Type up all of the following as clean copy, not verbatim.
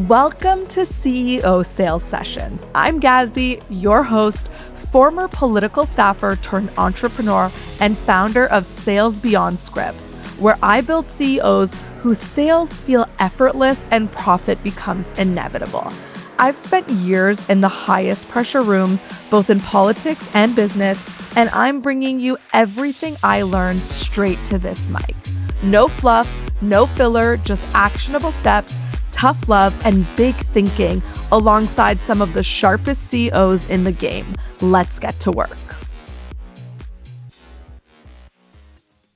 Welcome to CEO Sales Sessions. I'm Gazi, your host, former political staffer turned entrepreneur and founder of Sales Beyond Scripts, where I build CEOs whose sales feel effortless and profit becomes inevitable. I've spent years in the highest pressure rooms, both in politics and business, and I'm bringing you everything I learned straight to this mic. No fluff, no filler, just actionable steps, tough love, and big thinking alongside some of the sharpest CEOs in the game. Let's get to work.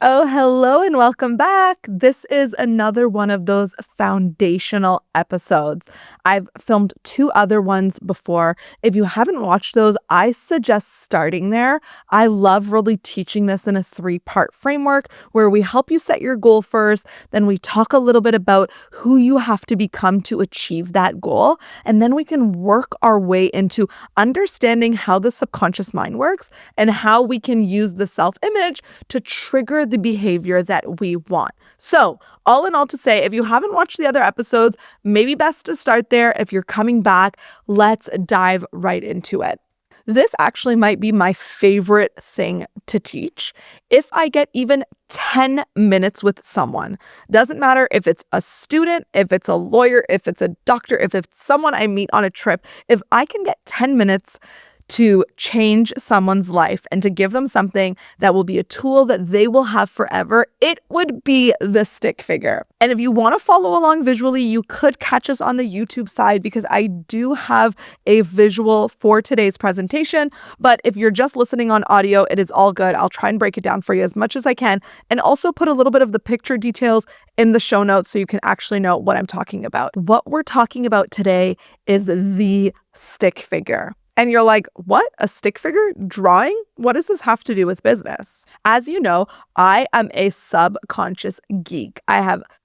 Oh, hello and welcome back. This is another one of those foundational episodes. I've filmed two other ones before. If you haven't watched those, I suggest starting there. I love really teaching this in a 3-part framework where we help you set your goal first, then we talk a little bit about who you have to become to achieve that goal, and then we can work our way into understanding how the subconscious mind works and how we can use the self-image to trigger the behavior that we want. So, all in all to say, if you haven't watched the other episodes, maybe best to start there. If you're coming back, let's dive right into it. This actually might be my favorite thing to teach. If I get even 10 minutes with someone, doesn't matter if it's a student, if it's a lawyer, if it's a doctor, if it's someone I meet on a trip, if I can get 10 minutes to change someone's life and to give them something that will be a tool that they will have forever, it would be the stick figure. And if you want to follow along visually, you could catch us on the YouTube side because I do have a visual for today's presentation. But if you're just listening on audio, it is all good. I'll try and break it down for you as much as I can and also put a little bit of the picture details in the show notes so you can actually know what I'm talking about. What we're talking about today is the stick figure. And you're like, what? A stick figure? Drawing? What does this have to do with business? As you know, I am a subconscious geek. I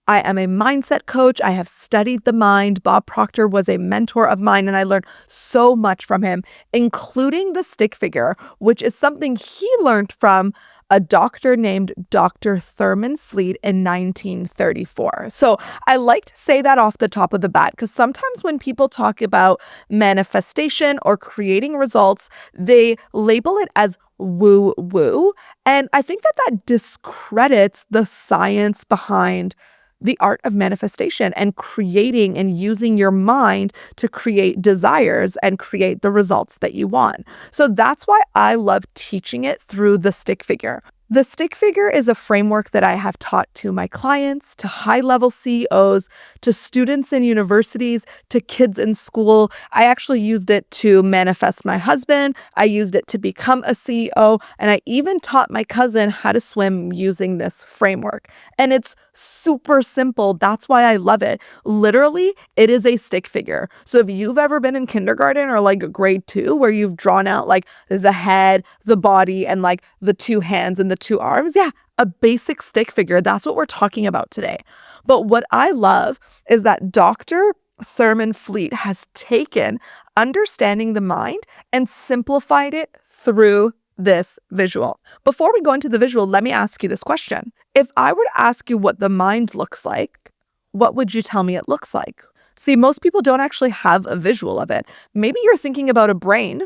am a mindset coach. I have studied the mind. Bob Proctor was a mentor of mine, and I learned so much from him, including the stick figure, which is something he learned from a doctor named Dr. Thurman Fleet in 1934. So I like to say that off the top of the bat because sometimes when people talk about manifestation or creating results, they label it as woo-woo. And I think that discredits the science behind the art of manifestation and creating and using your mind to create desires and create the results that you want. So that's why I love teaching it through the stick figure. The stick figure is a framework that I have taught to my clients, to high-level CEOs, to students in universities, to kids in school. I actually used it to manifest my husband. I used it to become a CEO, and I even taught my cousin how to swim using this framework. And it's super simple. That's why I love it. Literally, it is a stick figure. So if you've ever been in kindergarten or like grade 2 where you've drawn out like the head, the body, and like the 2 hands and the 2 arms, yeah, a basic stick figure. That's what we're talking about today. But what I love is that Dr. Thurman Fleet has taken understanding the mind and simplified it through this visual. Before we go into the visual, let me ask you this question. If I were to ask you what the mind looks like, what would you tell me it looks like? See, most people don't actually have a visual of it. Maybe you're thinking about a brain,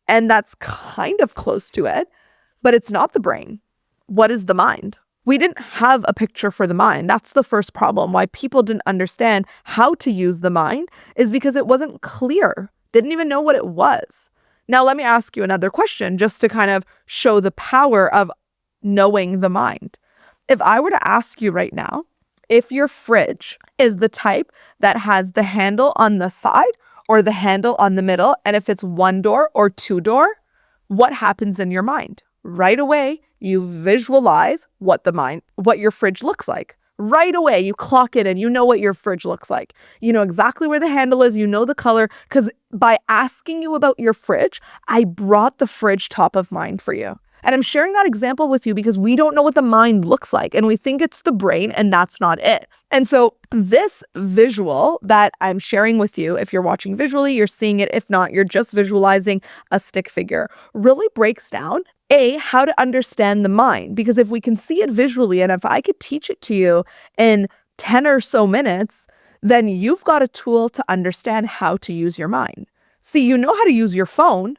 and that's kind of close to it, but it's not the brain. What is the mind? We didn't have a picture for the mind. That's the first problem. Why people didn't understand how to use the mind is because it wasn't clear. Didn't even know what it was. Now, let me ask you another question just to kind of show the power of knowing the mind. If I were to ask you right now, if your fridge is the type that has the handle on the side or the handle on the middle, and if it's 1 door or 2 door, what happens in your mind? Right away, you visualize what your fridge looks like. Right away, you clock it and you know what your fridge looks like. You know exactly where the handle is. You know the color because by asking you about your fridge, I brought the fridge top of mind for you. And I'm sharing that example with you because we don't know what the mind looks like and we think it's the brain and that's not it. And so this visual that I'm sharing with you, if you're watching visually, you're seeing it. If not, you're just visualizing a stick figure, really breaks down how to understand the mind. Because if we can see it visually and if I could teach it to you in 10 or so minutes, then you've got a tool to understand how to use your mind. See, you know how to use your phone,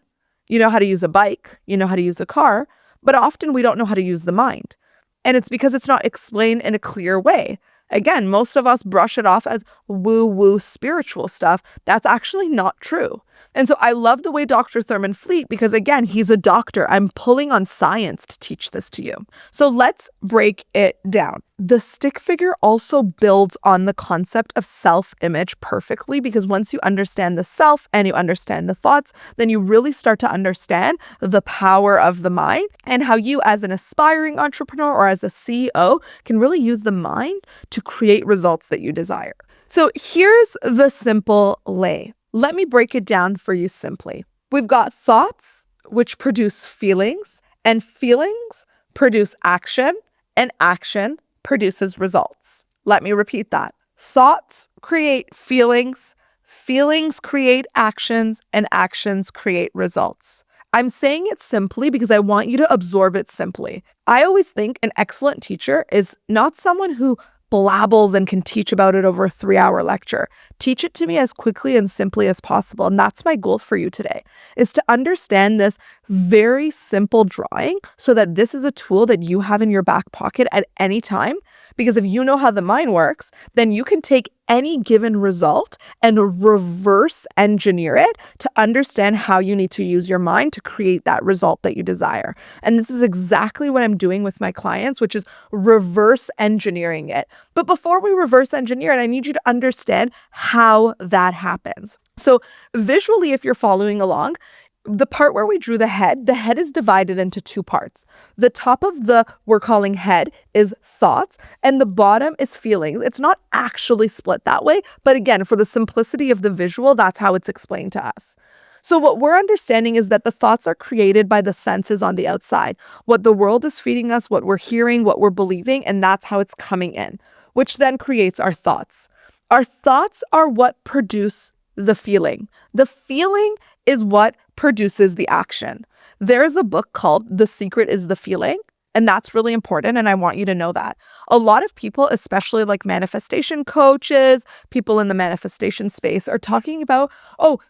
you know how to use a bike, you know how to use a car, but often we don't know how to use the mind. And it's because it's not explained in a clear way. Again, most of us brush it off as woo-woo spiritual stuff. That's actually not true. And so I love the way Dr. Thurman Fleet, because again, he's a doctor. I'm pulling on science to teach this to you. So let's break it down. The stick figure also builds on the concept of self-image perfectly, because once you understand the self and you understand the thoughts, then you really start to understand the power of the mind and how you as an aspiring entrepreneur or as a CEO can really use the mind to create results that you desire. So here's the simple lay. Let me break it down for you simply. We've got thoughts, which produce feelings, and feelings produce action, and action produces results. Let me repeat that. Thoughts create feelings, feelings create actions, and actions create results. I'm saying it simply because I want you to absorb it simply. I always think an excellent teacher is not someone who blabbles and can teach about it over a 3-hour lecture. Teach it to me as quickly and simply as possible. And that's my goal for you today, is to understand this very simple drawing so that this is a tool that you have in your back pocket at any time. Because if you know how the mind works, then you can take any given result and reverse engineer it to understand how you need to use your mind to create that result that you desire. And this is exactly what I'm doing with my clients, which is reverse engineering it. But before we reverse engineer it, I need you to understand how that happens. So visually, if you're following along, the part where we drew the head is divided into two parts. The top of the, we're calling head, is thoughts, and the bottom is feelings. It's not actually split that way, but again, for the simplicity of the visual, that's how it's explained to us. So what we're understanding is that the thoughts are created by the senses on the outside, what the world is feeding us, what we're hearing, what we're believing, and that's how it's coming in, which then creates our thoughts. Our thoughts are what produce the feeling. The feeling is what produces the action. There's a book called The Secret is the Feeling, and that's really important, and I want you to know that. A lot of people, especially like manifestation coaches, people in the manifestation space, are talking about,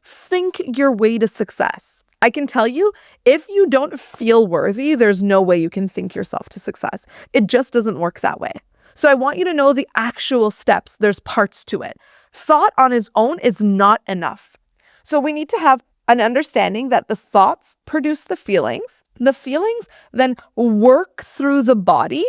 think your way to success. I can tell you, if you don't feel worthy, there's no way you can think yourself to success. It just doesn't work that way. So I want you to know the actual steps. There's parts to it. Thought on its own is not enough. So we need to have an understanding that the thoughts produce the feelings. The feelings then work through the body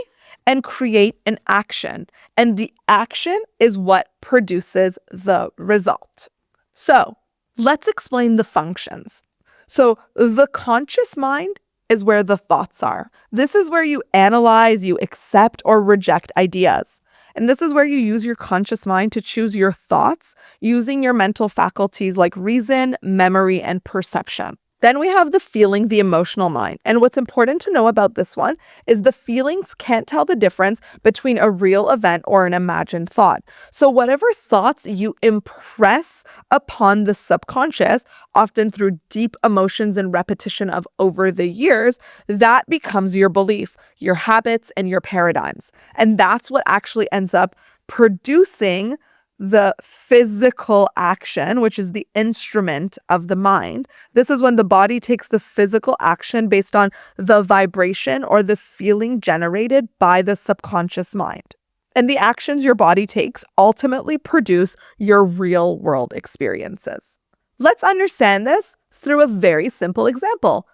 and create an action. And the action is what produces the result. So let's explain the functions. So the conscious mind is where the thoughts are. This is where you analyze, you accept or reject ideas. And this is where you use your conscious mind to choose your thoughts using your mental faculties like reason, memory, and perception. Then we have the feeling, the emotional mind. And what's important to know about this one is the feelings can't tell the difference between a real event or an imagined thought. So whatever thoughts you impress upon the subconscious, often through deep emotions and repetition of over the years, that becomes your belief, your habits, and your paradigms. And that's what actually ends up producing the physical action, which is the instrument of the mind. This is when the body takes the physical action based on the vibration or the feeling generated by the subconscious mind. And the actions your body takes ultimately produce your real world experiences. Let's understand this through a very simple example.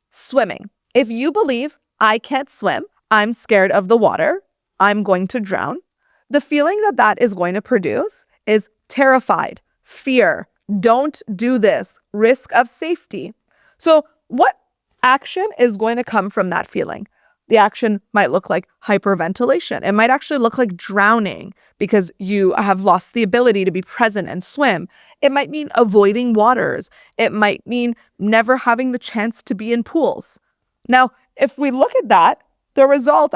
Swimming. If you believe, I can't swim, I'm scared of the water, I'm going to drown, the feeling that is going to produce is terrified, fear, don't do this, risk of safety. So what action is going to come from that feeling? The action might look like hyperventilation. It might actually look like drowning because you have lost the ability to be present and swim. It might mean avoiding waters. It might mean never having the chance to be in pools. Now, if we look at that, the result,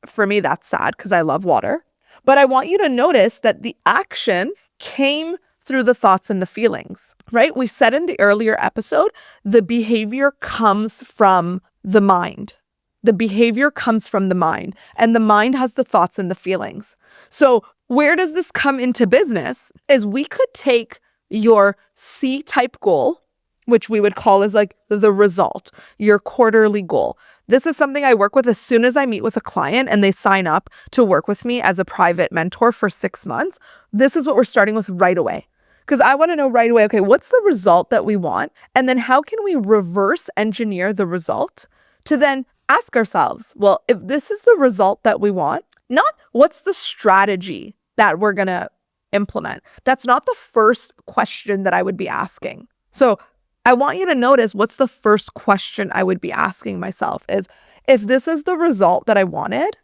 for me, that's sad because I love water. But I want you to notice that the action came through the thoughts and the feelings, right? We said in the earlier episode, the behavior comes from the mind. The behavior comes from the mind, and the mind has the thoughts and the feelings. So where does this come into business is we could take your C-type goal, which we would call as like the result, your quarterly goal. This is something I work with as soon as I meet with a client and they sign up to work with me as a private mentor for 6 months. This is what we're starting with right away. Because I want to know right away, okay, what's the result that we want? And then how can we reverse engineer the result to then ask ourselves, well, if this is the result that we want, not what's the strategy that we're going to implement. That's not the first question that I would be asking. So I want you to notice what's the first question I would be asking myself is, if this is the result that I wanted,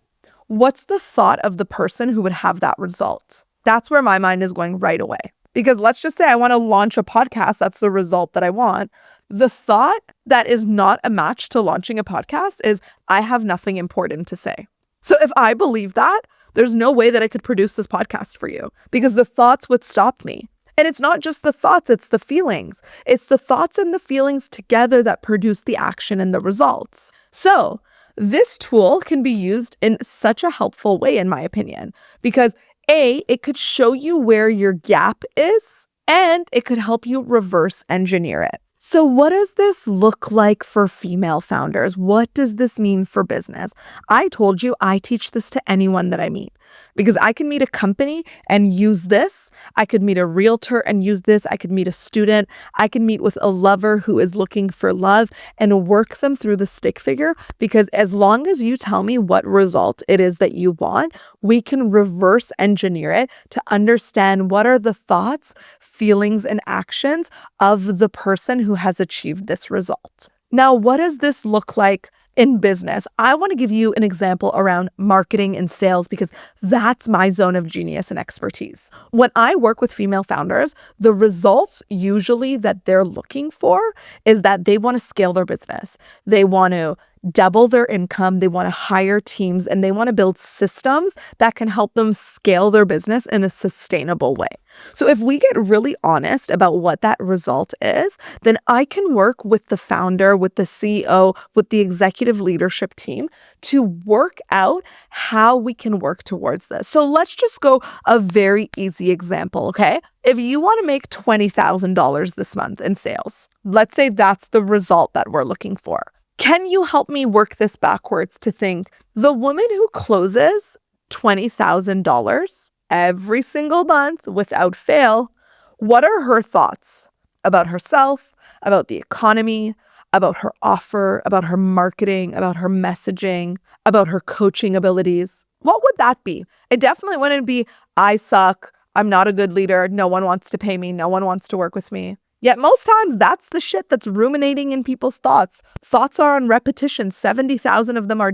what's the thought of the person who would have that result? That's where my mind is going right away. Because let's just say I want to launch a podcast. That's the result that I want. The thought that is not a match to launching a podcast is I have nothing important to say. So if I believe that, there's no way that I could produce this podcast for you because the thoughts would stop me. And it's not just the thoughts, it's the feelings. It's the thoughts and the feelings together that produce the action and the results. So this tool can be used in such a helpful way, in my opinion, because A, it could show you where your gap is, and it could help you reverse engineer it. So what does this look like for female founders? What does this mean for business? I told you I teach this to anyone that I meet because I can meet a company and use this. I could meet a realtor and use this. I could meet a student. I can meet with a lover who is looking for love and work them through the stick figure, because as long as you tell me what result it is that you want, we can reverse engineer it to understand what are the thoughts, feelings, and actions of the person who has achieved this result. Now, what does this look like in business? I want to give you an example around marketing and sales because that's my zone of genius and expertise. When I work with female founders, the results usually that they're looking for is that they want to scale their business. They want to double their income, they want to hire teams, and they want to build systems that can help them scale their business in a sustainable way. So if we get really honest about what that result is, then I can work with the founder, with the CEO, with the executive leadership team to work out how we can work towards this. So let's just go a very easy example, okay? If you want to make $20,000 this month in sales, let's say that's the result that we're looking for. Can you help me work this backwards to think the woman who closes $20,000 every single month without fail, what are her thoughts about herself, about the economy, about her offer, about her marketing, about her messaging, about her coaching abilities? What would that be? It definitely wouldn't be, I suck, I'm not a good leader, no one wants to pay me, no one wants to work with me. Yet most times that's the shit that's ruminating in people's thoughts. Thoughts are on repetition, 70,000 of them are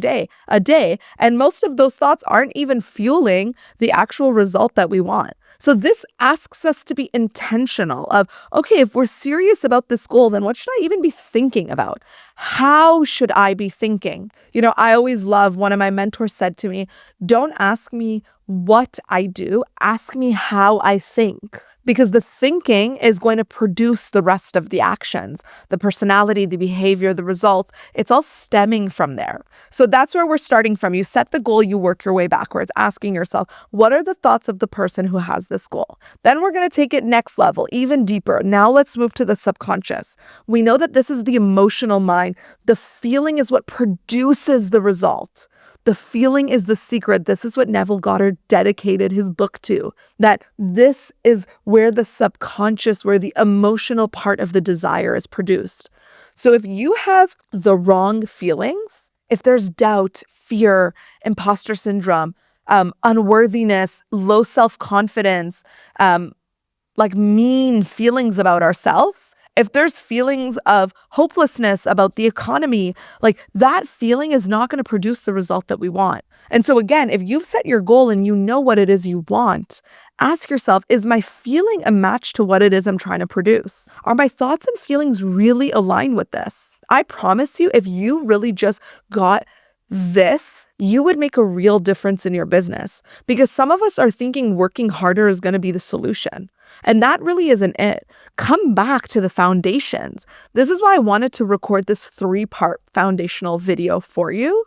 a day, and most of those thoughts aren't even fueling the actual result that we want. So this asks us to be intentional of, okay, if we're serious about this goal, then what should I even be thinking about? How should I be thinking? You know, I always love, one of my mentors said to me, don't ask me what I do, ask me how I think. Because the thinking is going to produce the rest of the actions, the personality, the behavior, the results. It's all stemming from there. So that's where we're starting from. You set the goal, you work your way backwards, asking yourself, what are the thoughts of the person who has this goal? Then we're going to take it next level, even deeper. Now let's move to the subconscious. We know that this is the emotional mind. The feeling is what produces the result. The feeling is the secret. This is what Neville Goddard dedicated his book to, that this is where the subconscious, where the emotional part of the desire is produced. So if you have the wrong feelings, if there's doubt, fear, imposter syndrome, unworthiness, low self-confidence, like mean feelings about ourselves, if there's feelings of hopelessness about the economy, like that feeling is not going to produce the result that we want. And so again, if you've set your goal and you know what it is you want, ask yourself, is my feeling a match to what it is I'm trying to produce? Are my thoughts and feelings really aligned with this? I promise you, if you really just got this, you would make a real difference in your business, because some of us are thinking working harder is going to be the solution. And that really isn't it. Come back to the foundations. This is why I wanted to record this 3-part foundational video for you,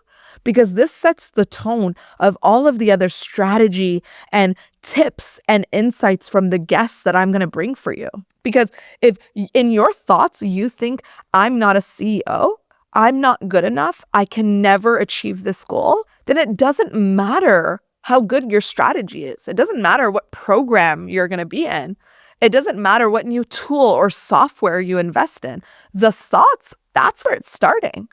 because this sets the tone of all of the other strategy and tips and insights from the guests that I'm going to bring for you. Because if in your thoughts you think I'm not a CEO, I'm not good enough, I can never achieve this goal, then it doesn't matter how good your strategy is. It doesn't matter what program you're going to be in. It doesn't matter what new tool or software you invest in. The thoughts, that's where it's starting.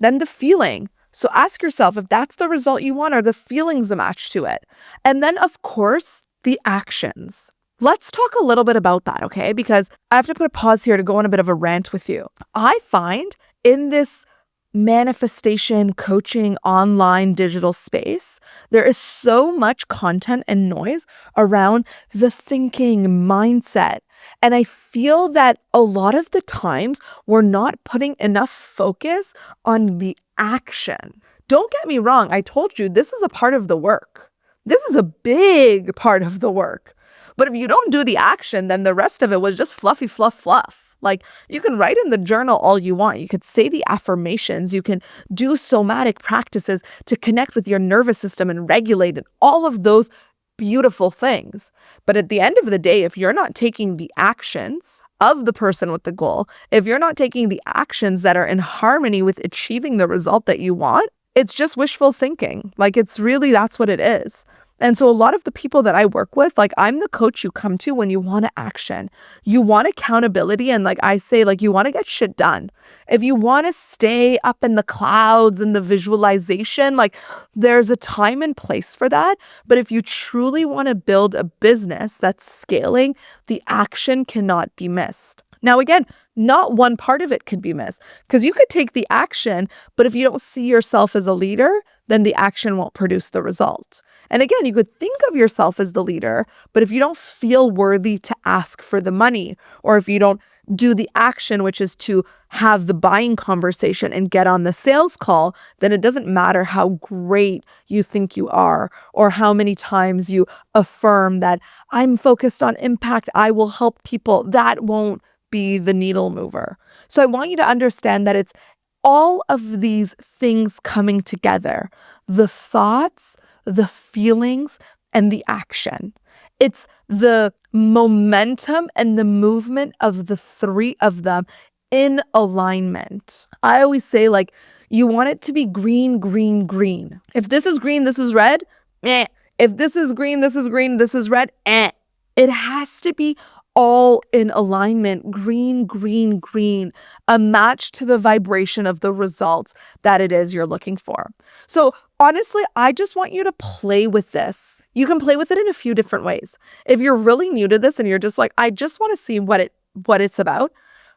Then the feeling. So ask yourself if that's the result you want, are the feelings a match to it? And then, of course, the actions. Let's talk a little bit about that, okay? Because I have to put a pause here to go on a bit of a rant with you. I find in this manifestation coaching online digital space, there is so much content and noise around the thinking mindset. And I feel that a lot of the times we're not putting enough focus on the action. Don't get me wrong. I told you this is a part of the work. This is a big part of the work. But if you don't do the action, then the rest of it was just fluffy fluff. Like, you can write in the journal all you want. You could say the affirmations. You can do somatic practices to connect with your nervous system and regulate it. All of those beautiful things. But at the end of the day, if you're not taking the actions of the person with the goal, if you're not taking the actions that are in harmony with achieving the result that you want, it's just wishful thinking. Like, it's really, that's what it is. And so a lot of the people that I work with, like, I'm the coach you come to when you want to action. You want accountability. And like I say, like, you want to get shit done. If you want to stay up in the clouds and the visualization, like, there's a time and place for that. But if you truly want to build a business that's scaling, the action cannot be missed. Now, again, not one part of it could be missed, because you could take the action, but if you don't see yourself as a leader, then the action won't produce the result. And again, you could think of yourself as the leader, but if you don't feel worthy to ask for the money, or if you don't do the action, which is to have the buying conversation and get on the sales call, then it doesn't matter how great you think you are, or how many times you affirm that I'm focused on impact, I will help people. That won't be the needle mover. So I want you to understand that it's all of these things coming together: the thoughts, the feelings, and the action. It's the momentum and the movement of the three of them in alignment. I always say, like, you want it to be green, green, green. If this is green, this is red, eh. If this is green, this is green, this is red, eh. It has to be all in alignment, green, green, green, a match to the vibration of the results that it is you're looking for. So honestly, I just want you to play with this. You can play with it in a few different ways. If you're really new to this and you're just like, I just want to see what it's about,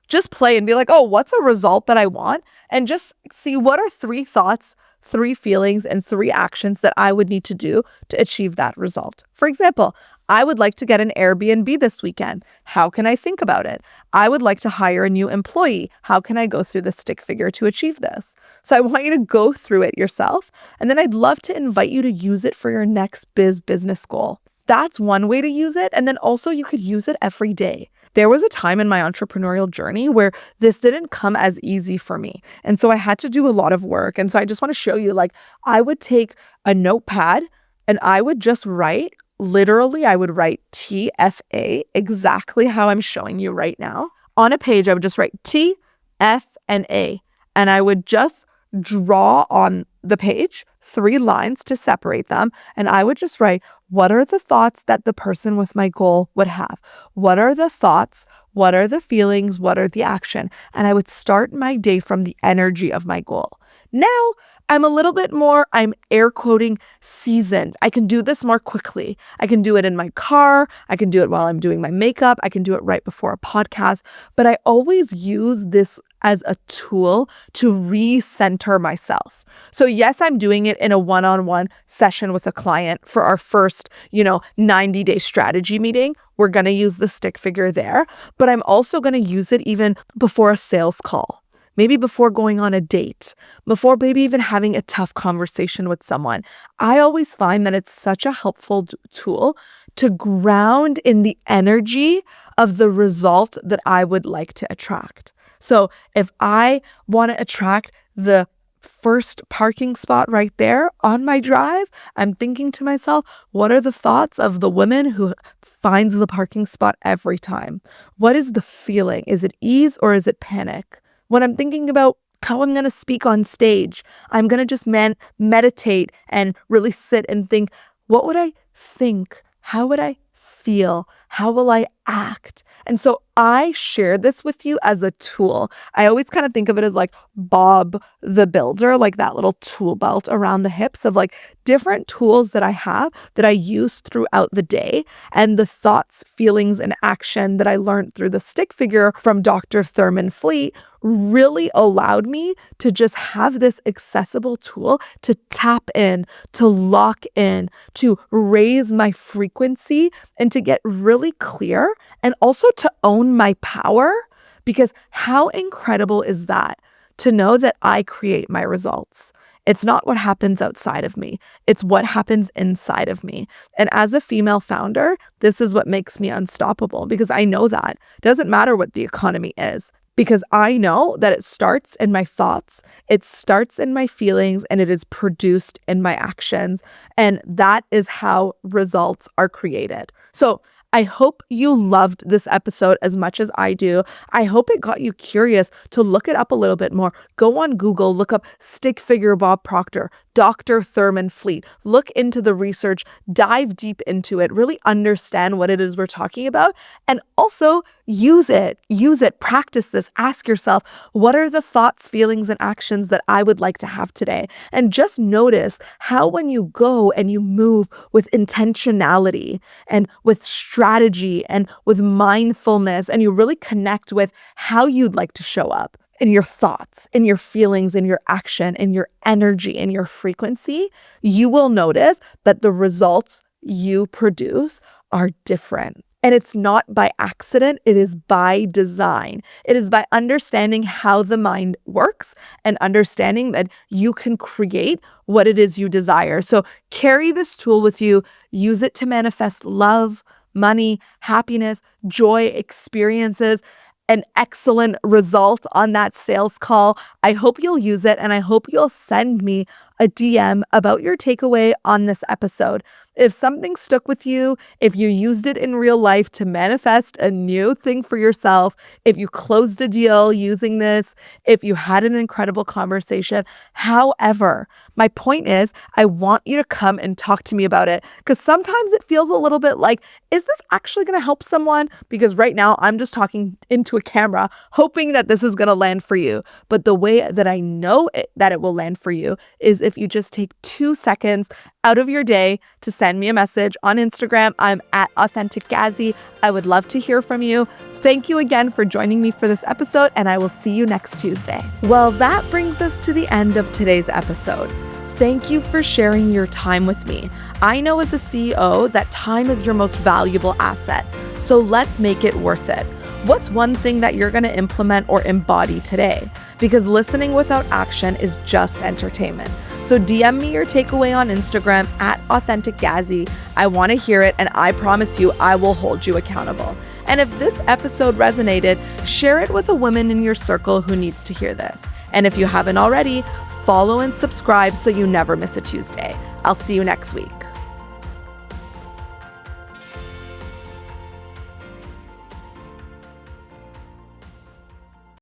just play and be like, oh, what's a result that I want? And just see, what are 3 thoughts, 3 feelings, and 3 actions that I would need to do to achieve that result. For example, I would like to get an Airbnb this weekend. How can I think about it? I would like to hire a new employee. How can I go through the stick figure to achieve this? So I want you to go through it yourself. And then I'd love to invite you to use it for your next business goal. That's one way to use it. And then also you could use it every day. There was a time in my entrepreneurial journey where this didn't come as easy for me. And so I had to do a lot of work. And so I just want to show you, like, I would take a notepad and I would just write. Literally, I would write TFA, exactly how I'm showing you right now. On a page, I would just write T, F, and A. And I would just draw on the page 3 lines to separate them. And I would just write, what are the thoughts that the person with my goal would have? What are the thoughts? What are the feelings? What are the action? And I would start my day from the energy of my goal. Now, I'm a little bit more, I'm air quoting, seasoned. I can do this more quickly. I can do it in my car. I can do it while I'm doing my makeup. I can do it right before a podcast. But I always use this as a tool to recenter myself. So yes, I'm doing it in a one-on-one session with a client for our first, 90-day strategy meeting. We're going to use the stick figure there. But I'm also going to use it even before a sales call. Maybe before going on a date, before maybe even having a tough conversation with someone. I always find that it's such a helpful tool to ground in the energy of the result that I would like to attract. So if I want to attract the first parking spot right there on my drive, I'm thinking to myself, what are the thoughts of the woman who finds the parking spot every time? What is the feeling? Is it ease or is it panic? When I'm thinking about how I'm going to speak on stage, I'm going to just meditate and really sit and think, what would I think? How would I feel? How will I act? And so I share this with you as a tool. I always kind of think of it as like Bob the Builder, like that little tool belt around the hips of like different tools that I have that I use throughout the day, and the thoughts, feelings, and action that I learned through the stick figure from Dr. Thurman Fleet really allowed me to just have this accessible tool to tap in, to lock in, to raise my frequency, and to get really clear, and also to own my power. Because how incredible is that to know that I create my results? It's not what happens outside of me. It's what happens inside of me. And as a female founder, this is what makes me unstoppable, because I know that it doesn't matter what the economy is, because I know that it starts in my thoughts, it starts in my feelings, and it is produced in my actions. And that is how results are created. So I hope you loved this episode as much as I do. I hope it got you curious to look it up a little bit more. Go on Google, look up stick figure Bob Proctor, Dr. Thurman Fleet. Look into the research, dive deep into it, really understand what it is we're talking about, and also use it, practice this. Ask yourself, what are the thoughts, feelings, and actions that I would like to have today? And just notice how when you go and you move with intentionality and with strategy and with mindfulness, and you really connect with how you'd like to show up in your thoughts, in your feelings, in your action, in your energy, in your frequency, you will notice that the results you produce are different. And it's not by accident, it is by design. It is by understanding how the mind works and understanding that you can create what it is you desire. So carry this tool with you, use it to manifest love, money, happiness, joy, experiences, an excellent result on that sales call. I hope you'll use it, and I hope you'll send me a DM about your takeaway on this episode. If something stuck with you, if you used it in real life to manifest a new thing for yourself, if you closed a deal using this, if you had an incredible conversation, however, my point is, I want you to come and talk to me about it, because sometimes it feels a little bit like, is this actually going to help someone? Because right now I'm just talking into a camera, hoping that this is going to land for you. But the way that I know that it will land for you is if you just take 2 seconds out of your day to send me a message on Instagram. I'm at AuthenticGazzy. I would love to hear from you. Thank you again for joining me for this episode, and I will see you next Tuesday. Well, that brings us to the end of today's episode. Thank you for sharing your time with me. I know as a CEO that time is your most valuable asset, so let's make it worth it. What's one thing that you're going to implement or embody today? Because listening without action is just entertainment. So DM me your takeaway on Instagram at AuthenticGazzy. I want to hear it, and I promise you I will hold you accountable. And if this episode resonated, share it with a woman in your circle who needs to hear this. And if you haven't already, follow and subscribe so you never miss a Tuesday. I'll see you next week.